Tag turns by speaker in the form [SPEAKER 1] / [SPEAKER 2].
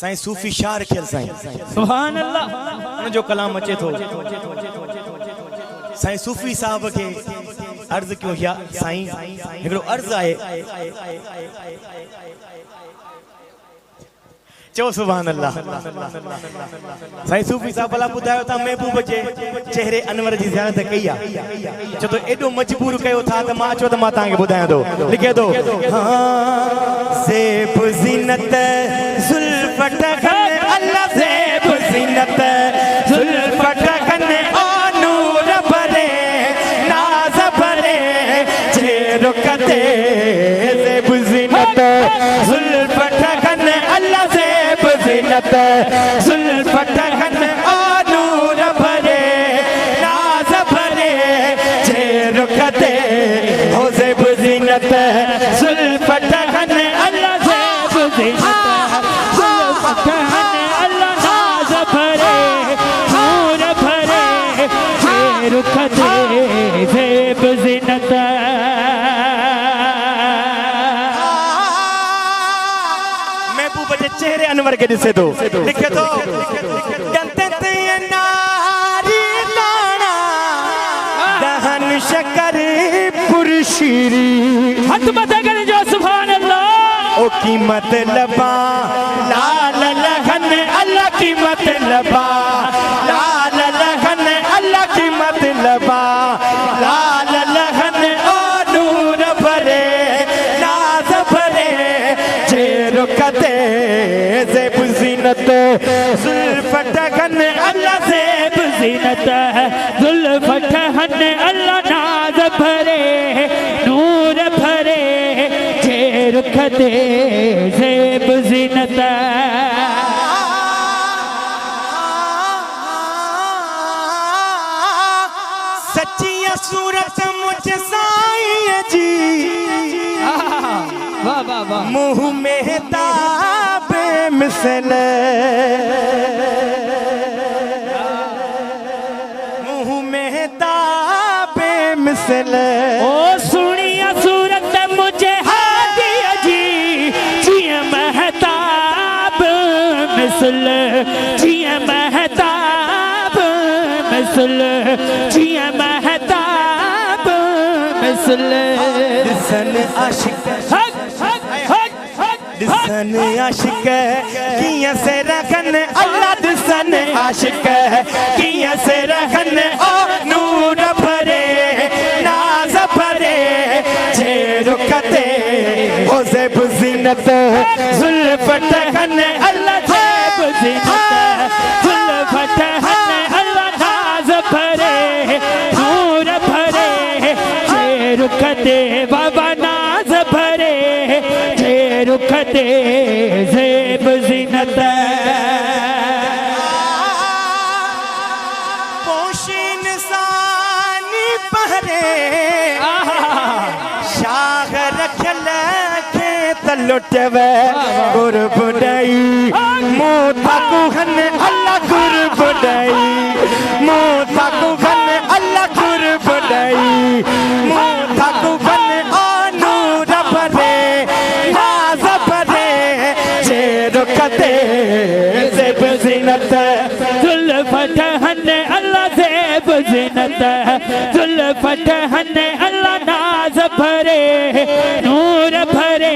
[SPEAKER 1] साईं सूफी शार खेल साईं
[SPEAKER 2] सुभान अल्लाह
[SPEAKER 1] उन जो कलाम अचे थो साईं सूफी साहब के अर्ज क्यों या साईं एकड़ो अर्ज आए चो सुभान अल्लाह साईं सूफी साहब भला बुधायो ता महबूब जे चेहरे अनवर जी ज़ियारत कई आ जो तो एडो मजबूर कयो था त मां अचो त मां ताके बुधाया दो लिखे दो हां ज़ेब ज़ीनत जुल्फत खन अल्लाह ज़ेब ज़ीनत जुल्फत खन ओ नूर भरे नाज भरे जे रुकते ज़ेब ज़ीनत जुल्फत खन अल्लाह ज़ेब ज़ीनत जुल्फत खन ओ नूर भरे नाज भरे जे रुकते हो ज़ेब ज़ीनत जुल्फत खन अल्लाह ज़ेब ज़ीनत जुल्फत खन अल्लाह नाज भरे नूर भरे जे रुकते ज़ेब ज़ीनत चेहरे अनवर के दिसे दो लिखे तो गंते ते नारी लाना दहन शकर पुरशीरी
[SPEAKER 2] हथ मत कर जो सुभान अल्लाह
[SPEAKER 1] ओ कीमत लबा लाल लखन अल्लाह कीमत लबा लाल लखन अल्लाह कीमत लबा लाल लखन ओ नूर भरे नाज भरे जे रुकते ज़ेब ज़ीनत जुल्फत खन अल्लाह ज़ेब ज़ीनत
[SPEAKER 2] जुल्फत खन अल्लाह नाज भरे नूर भरे जे रुखते ज़ेब ज़ीनत
[SPEAKER 1] सच्चिया सूरत मुझ साईं जी
[SPEAKER 2] वाह वाह वाह
[SPEAKER 1] मुँह में ताबे मिसल मुँह में ताबे मिसल
[SPEAKER 2] ओ सुनिया सूरत मुझे हादी जी जिया महताब मिसल जिया महताब मिसल जिया महताब मिसल
[SPEAKER 1] सन आशिक दिसन आशिक किया से रखन अल्लाह दिसन आशिक किया से रखन ओ नूर भरे नाज भरे जे रुकते ओ ज़ेब ज़ीनत जुल्फत खन अल्लाह ज़ेब ज़ीनत
[SPEAKER 2] जुल्फत खन अल्लाह नाज भरे नूर भरे जे रुखते बाबा नाज भरे जे रुखते ज़ेब ज़ीनत
[SPEAKER 1] पोशीन सानी पहरे शाह रखल खेत लुटवे गुर बुडई मोथा कुहन अल्लाह गुर बुडई मोथा कुहन अल्लाह गुर बुडई मोथा कुहन ओ नूर भरे नाज भरे जे रुकते ज़ेब ज़ीनत
[SPEAKER 2] जुल्फत खन अल्लाह ज़ेब ज़ीनत जुल्फत खन अल्लाह नाज भरे नूर भरे